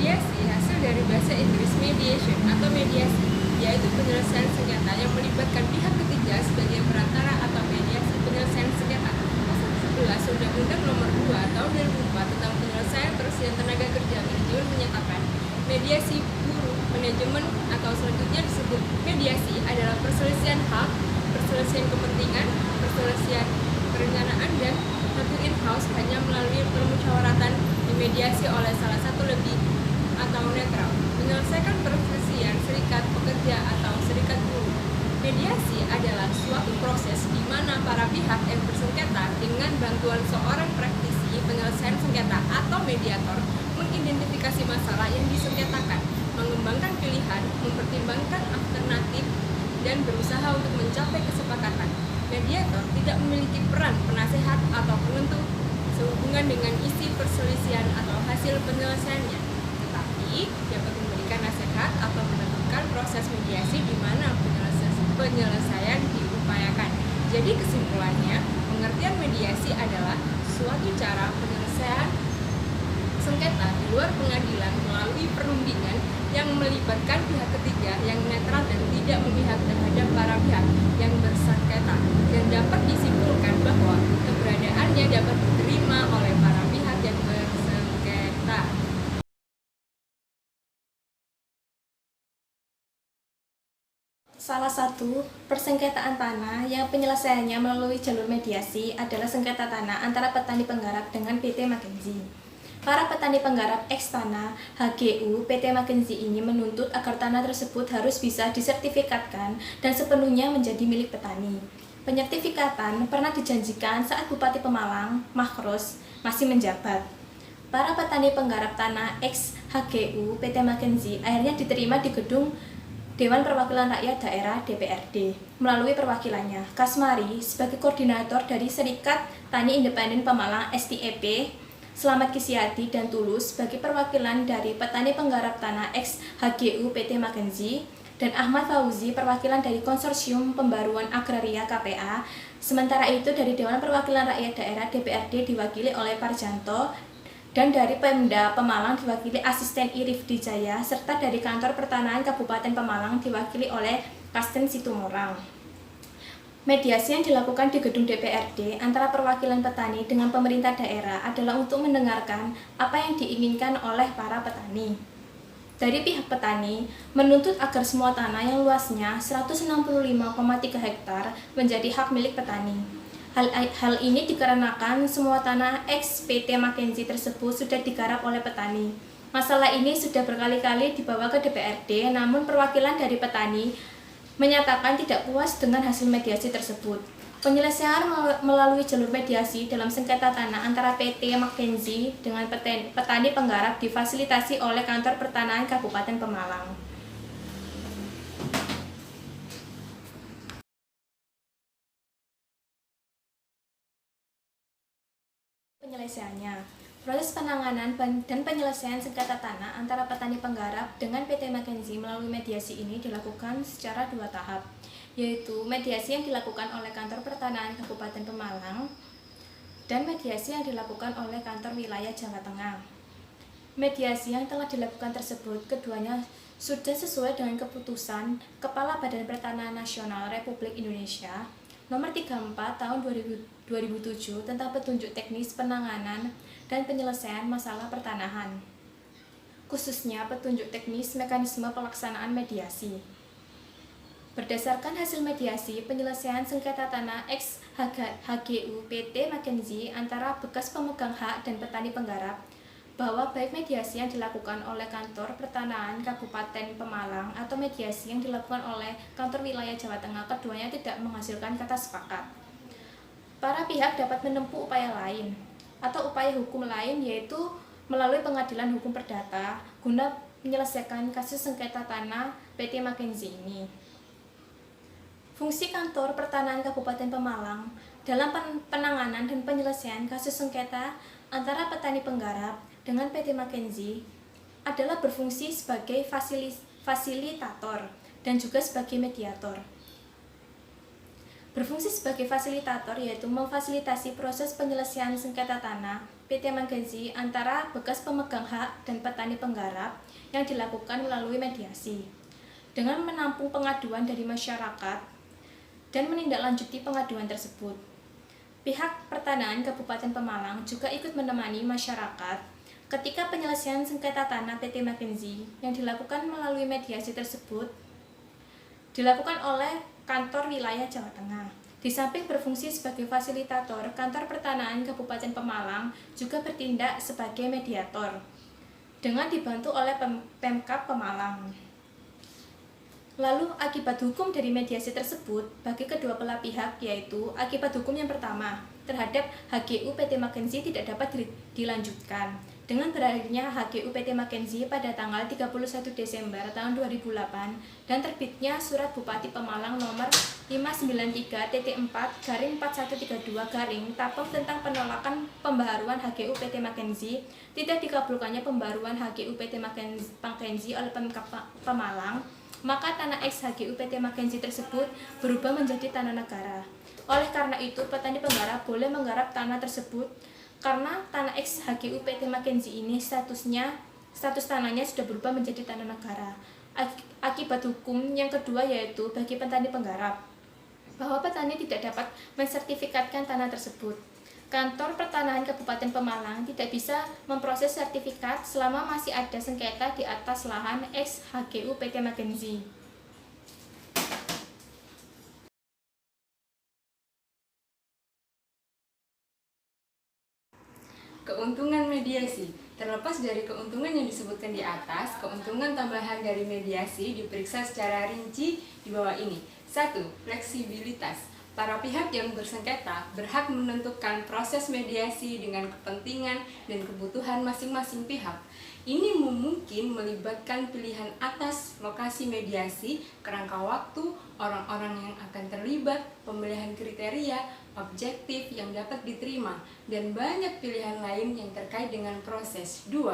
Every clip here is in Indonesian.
Mediasi hasil dari bahasa Inggris mediation atau mediasi, yaitu penyelesaian sengketa yang melibatkan pihak ketiga sebagai perantara atau mediasi penyelesaian sengketa. Pasal 11 Undang-Undang Nomor 2 Tahun 2004 tentang penyelesaian persediaan tenaga kerja manajemen menyatakan mediasi buruh manajemen atau selanjutnya disebut mediasi adalah perselisihan hak, perselisihan kepentingan, perselisihan perencanaan dan satu in-house hanya melalui permusyawaratan dimediasi oleh salah satu lebih atau netral, menyelesaikan perselisihan serikat pekerja atau serikat buruh. Mediasi adalah suatu proses di mana para pihak yang bersengketa dengan bantuan seorang praktisi penyelesaian sengketa atau mediator mengidentifikasi masalah yang disengketakan, mengembangkan pilihan, mempertimbangkan alternatif, dan berusaha untuk mencapai kesepakatan. Mediator tidak memiliki peran penasehat atau penentu sehubungan dengan isi perselisihan atau hasil penyelesaiannya, tetapi dapat memberikan nasihat atau menentukan proses mediasi di mana penyelesaian diupayakan. Jadi kesimpulannya, pengertian mediasi adalah suatu cara penyelesaian sengketa di luar pengadilan melalui perundingan yang melibatkan pihak ketiga yang netral dan tidak memihak terhadap para pihak yang bersengketa, dan dapat disimpulkan bahwa keberadaannya dapat diterima oleh para pihak yang bersengketa. Salah satu persengketaan tanah yang penyelesaiannya melalui jalur mediasi adalah sengketa tanah antara petani penggarap dengan PT McKinsey. Para petani penggarap eks tanah HGU PT McKinsey ini menuntut agar tanah tersebut harus bisa disertifikatkan dan sepenuhnya menjadi milik petani. Penyertifikatan pernah dijanjikan saat Bupati Pemalang, Makros, masih menjabat. Para petani penggarap tanah eks HGU PT McKinsey akhirnya diterima di gedung Dewan Perwakilan Rakyat Daerah DPRD melalui perwakilannya Kasmari sebagai koordinator dari Serikat Tani Independen Pemalang STEP, Selamat Kisiati dan Tulus sebagai perwakilan dari petani penggarap tanah eks HGU PT McKinsey, dan Ahmad Fauzi perwakilan dari Konsorsium Pembaruan Agraria KPA. Sementara itu dari Dewan Perwakilan Rakyat Daerah DPRD diwakili oleh Parjanto, dan dari Pemda Pemalang diwakili Asisten Irif Dijaya, serta dari Kantor Pertanahan Kabupaten Pemalang diwakili oleh Kasten Situmorang. Mediasi yang dilakukan di gedung DPRD antara perwakilan petani dengan pemerintah daerah adalah untuk mendengarkan apa yang diinginkan oleh para petani. Dari pihak petani, menuntut agar semua tanah yang luasnya 165,3 hektar menjadi hak milik petani. Hal ini dikarenakan semua tanah eks PT McKinsey tersebut sudah digarap oleh petani. Masalah ini sudah berkali-kali dibawa ke DPRD, namun perwakilan dari petani menyatakan tidak puas dengan hasil mediasi tersebut. Penyelesaian melalui jalur mediasi dalam sengketa tanah antara PT McKinsey dengan petani penggarap difasilitasi oleh Kantor Pertanahan Kabupaten Pemalang. Penyelesaiannya, proses penanganan dan penyelesaian sengketa tanah antara petani penggarap dengan PT McKinsey melalui mediasi ini dilakukan secara dua tahap, yaitu mediasi yang dilakukan oleh Kantor Pertanahan Kabupaten Pemalang dan mediasi yang dilakukan oleh Kantor Wilayah Jawa Tengah. Mediasi yang telah dilakukan tersebut keduanya sudah sesuai dengan keputusan Kepala Badan Pertanahan Nasional Republik Indonesia Nomor 34 Tahun 2007 tentang petunjuk teknis penanganan dan penyelesaian masalah pertanahan, khususnya petunjuk teknis mekanisme pelaksanaan mediasi. Berdasarkan hasil mediasi penyelesaian sengketa tanah eks HGU PT McKinsey antara bekas pemegang hak dan petani penggarap, bahwa baik mediasi yang dilakukan oleh Kantor Pertanahan Kabupaten Pemalang atau mediasi yang dilakukan oleh Kantor Wilayah Jawa Tengah, keduanya tidak menghasilkan kata sepakat. Para pihak dapat menempuh upaya lain atau upaya hukum lain, yaitu melalui pengadilan hukum perdata guna menyelesaikan kasus sengketa tanah PT McKinsey ini. Fungsi Kantor Pertanahan Kabupaten Pemalang dalam penanganan dan penyelesaian kasus sengketa antara petani penggarap dengan PT McKinsey adalah berfungsi sebagai fasilitator dan juga sebagai mediator. Berfungsi sebagai fasilitator yaitu memfasilitasi proses penyelesaian sengketa tanah PT Magenzi antara bekas pemegang hak dan petani penggarap yang dilakukan melalui mediasi. Dengan menampung pengaduan dari masyarakat dan menindaklanjuti pengaduan tersebut. Pihak pertanahan Kabupaten Pemalang juga ikut menemani masyarakat ketika penyelesaian sengketa tanah PT Magenzi yang dilakukan melalui mediasi tersebut dilakukan oleh Kantor Wilayah Jawa Tengah. Di samping berfungsi sebagai fasilitator, Kantor Pertanahan Kabupaten Pemalang juga bertindak sebagai mediator dengan dibantu oleh Pemkab Pemalang. Lalu akibat hukum dari mediasi tersebut bagi kedua belah pihak yaitu akibat hukum yang pertama terhadap HGU PT Magenzi tidak dapat dilanjutkan dengan berakhirnya HGU PT Magenzi pada tanggal 31 Desember tahun 2008 dan terbitnya Surat Bupati Pemalang nomor 593-4/4132 Tapem tentang penolakan pembaharuan HGU PT Magenzi, tidak dikabulkannya pembaharuan HGU PT Magenzi oleh Pemkab Pemalang, maka tanah ex HGU PT Magenzi tersebut berubah menjadi tanah negara. Oleh karena itu, petani penggarap boleh menggarap tanah tersebut karena tanah ex HGU PT Magenzi ini status tanahnya sudah berubah menjadi tanah negara. Akibat hukum yang kedua yaitu bagi petani penggarap bahwa petani tidak dapat mensertifikatkan tanah tersebut. Kantor Pertanahan Kabupaten Pemalang tidak bisa memproses sertifikat selama masih ada sengketa di atas lahan ex HGU PT Magenzi. Keuntungan mediasi. Terlepas dari keuntungan yang disebutkan di atas, keuntungan tambahan dari mediasi diperiksa secara rinci di bawah ini. 1. Fleksibilitas. Para pihak yang bersengketa berhak menentukan proses mediasi dengan kepentingan dan kebutuhan masing-masing pihak. Ini mungkin melibatkan pilihan atas lokasi mediasi, kerangka waktu, orang-orang yang akan terlibat, pemilihan kriteria, objektif yang dapat diterima, dan banyak pilihan lain yang terkait dengan proses. 2.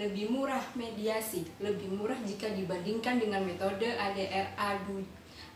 Lebih murah mediasi. Lebih murah jika dibandingkan dengan metode ADR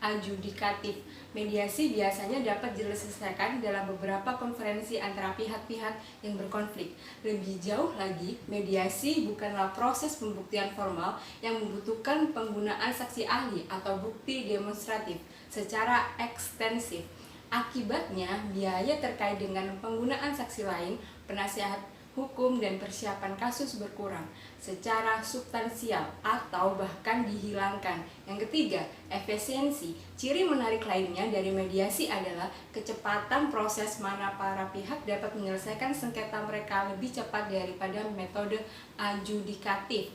adjudikatif. Mediasi biasanya dapat diselesaikan dalam beberapa konferensi antara pihak-pihak yang berkonflik. Lebih jauh lagi, mediasi bukanlah proses pembuktian formal yang membutuhkan penggunaan saksi ahli atau bukti demonstratif secara ekstensif. Akibatnya, biaya terkait dengan penggunaan saksi lain, penasihat hukum dan persiapan kasus berkurang secara substansial atau bahkan dihilangkan. Yang ketiga, efisiensi. Ciri menarik lainnya dari mediasi adalah kecepatan proses, mana para pihak dapat menyelesaikan sengketa mereka lebih cepat daripada metode adjudikatif.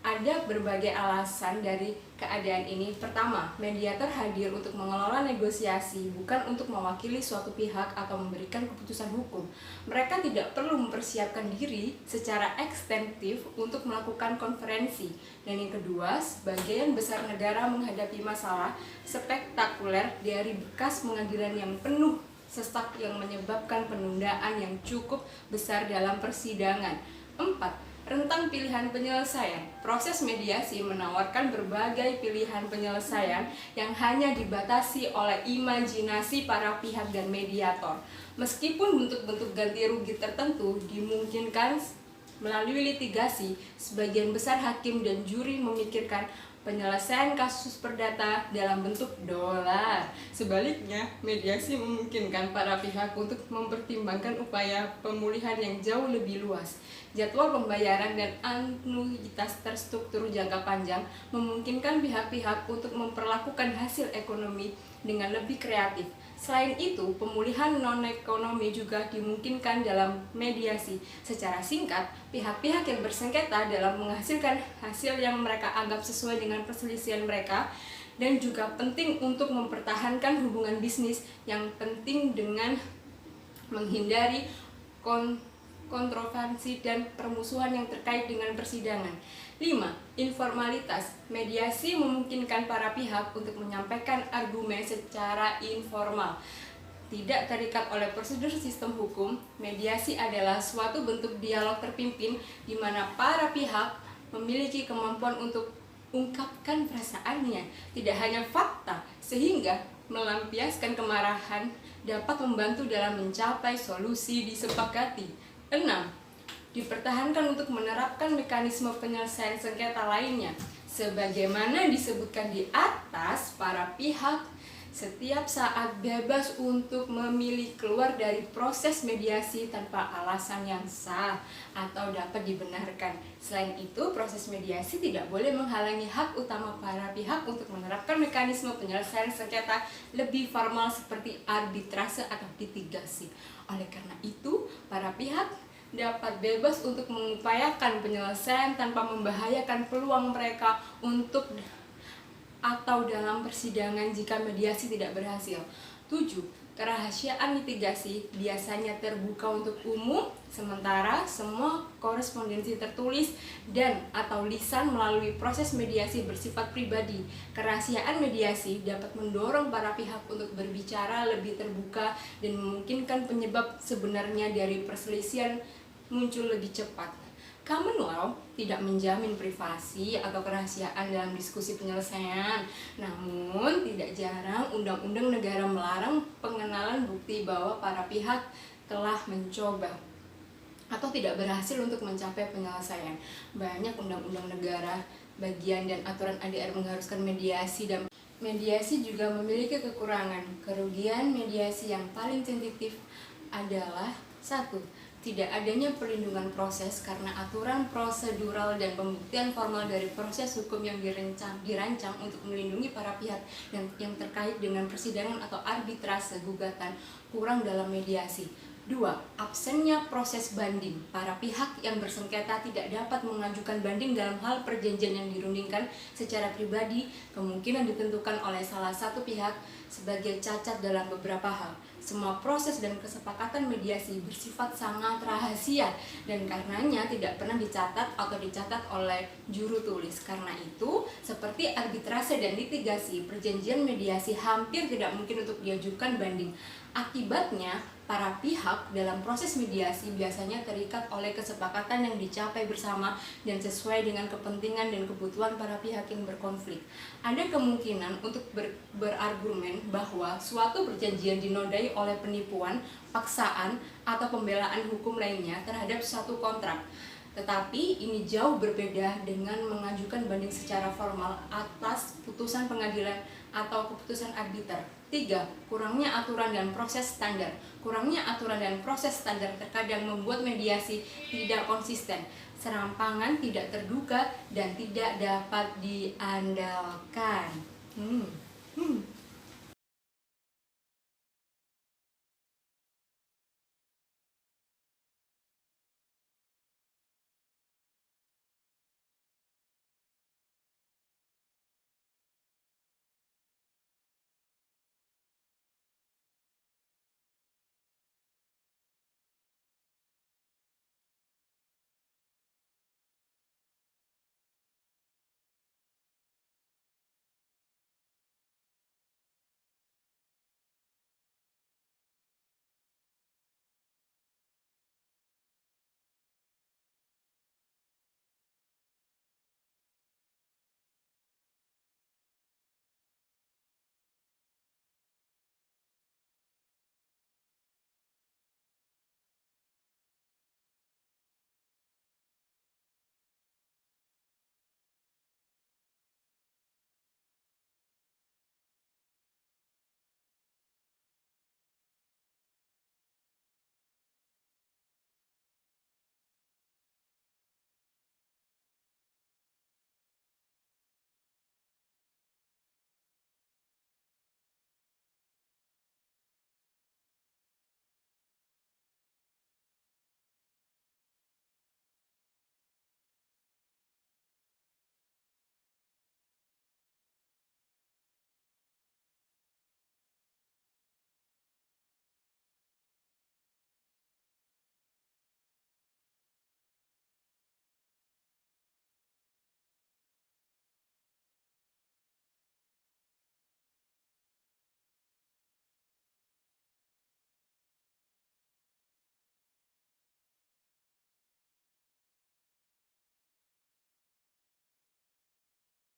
Ada berbagai alasan dari keadaan ini. Pertama, mediator hadir untuk mengelola negosiasi, bukan untuk mewakili suatu pihak atau memberikan keputusan hukum. Mereka tidak perlu mempersiapkan diri secara ekstensif untuk melakukan konferensi. Dan yang kedua, sebagian besar negara menghadapi masalah spektakuler dari bekas pengadilan yang penuh sesak yang menyebabkan penundaan yang cukup besar dalam persidangan. 4. Rentang pilihan penyelesaian. Proses mediasi menawarkan berbagai pilihan penyelesaian yang hanya dibatasi oleh imajinasi para pihak dan mediator. Meskipun bentuk-bentuk ganti rugi tertentu dimungkinkan melalui litigasi, sebagian besar hakim dan juri memikirkan penyelesaian kasus perdata dalam bentuk dolar. Sebaliknya, mediasi memungkinkan para pihak untuk mempertimbangkan upaya pemulihan yang jauh lebih luas. Jadwal pembayaran dan anuitas terstruktur jangka panjang memungkinkan pihak-pihak untuk memperlakukan hasil ekonomi dengan lebih kreatif. Selain itu, pemulihan non-ekonomi juga dimungkinkan dalam mediasi. Secara singkat, pihak-pihak yang bersengketa dalam menghasilkan hasil yang mereka anggap sesuai dengan perselisihan mereka, dan juga penting untuk mempertahankan hubungan bisnis yang penting dengan menghindari kontroversi dan permusuhan yang terkait dengan persidangan. 5. Informalitas. Mediasi memungkinkan para pihak untuk menyampaikan argumen secara informal, tidak terikat oleh prosedur sistem hukum. Mediasi adalah suatu bentuk dialog terpimpin di mana para pihak memiliki kemampuan untuk ungkapkan perasaannya, tidak hanya fakta, sehingga melampiaskan kemarahan dapat membantu dalam mencapai solusi disepakati. 6. Dipertahankan untuk menerapkan mekanisme penyelesaian sengketa lainnya. Sebagaimana disebutkan di atas, para pihak setiap saat bebas untuk memilih keluar dari proses mediasi tanpa alasan yang sah atau dapat dibenarkan. Selain itu, proses mediasi tidak boleh menghalangi hak utama para pihak untuk menerapkan mekanisme penyelesaian sengketa lebih formal seperti arbitrase atau litigasi. Oleh karena itu, para pihak dapat bebas untuk mengupayakan penyelesaian tanpa membahayakan peluang mereka untuk atau dalam persidangan jika mediasi tidak berhasil. 7. Kerahasiaan litigasi biasanya terbuka untuk umum, sementara semua korespondensi tertulis dan atau lisan melalui proses mediasi bersifat pribadi. Kerahasiaan mediasi dapat mendorong para pihak untuk berbicara lebih terbuka dan memungkinkan penyebab sebenarnya dari perselisihan muncul lebih cepat. Common law tidak menjamin privasi atau kerahasiaan dalam diskusi penyelesaian. Namun, tidak jarang undang-undang negara melarang pengenalan bukti bahwa para pihak telah mencoba atau tidak berhasil untuk mencapai penyelesaian. Banyak undang-undang negara, bagian dan aturan ADR mengharuskan mediasi, dan mediasi juga memiliki kekurangan. Kerugian mediasi yang paling sensitif adalah 1. Tidak adanya perlindungan proses karena aturan prosedural dan pembuktian formal dari proses hukum yang dirancang untuk melindungi para pihak yang terkait dengan persidangan atau arbitrase gugatan kurang dalam mediasi. 2. Absennya proses banding. Para pihak yang bersengketa tidak dapat mengajukan banding dalam hal perjanjian yang dirundingkan secara pribadi, kemungkinan ditentukan oleh salah satu pihak sebagai cacat dalam beberapa hal. Semua proses dan kesepakatan mediasi bersifat sangat rahasia dan karenanya tidak pernah dicatat atau dicatat oleh juru tulis. Karena itu, seperti arbitrase dan litigasi, perjanjian mediasi hampir tidak mungkin untuk diajukan banding. Akibatnya, para pihak dalam proses mediasi biasanya terikat oleh kesepakatan yang dicapai bersama dan sesuai dengan kepentingan dan kebutuhan para pihak yang berkonflik. Ada kemungkinan untuk berargumen bahwa suatu perjanjian dinodai oleh penipuan, paksaan, atau pembelaan hukum lainnya terhadap suatu kontrak. Tetapi ini jauh berbeda dengan mengajukan banding secara formal atas putusan pengadilan atau keputusan arbiter. 3. Kurangnya aturan dan proses standar. Kurangnya aturan dan proses standar terkadang membuat mediasi tidak konsisten, serampangan, tidak terduga, dan tidak dapat diandalkan.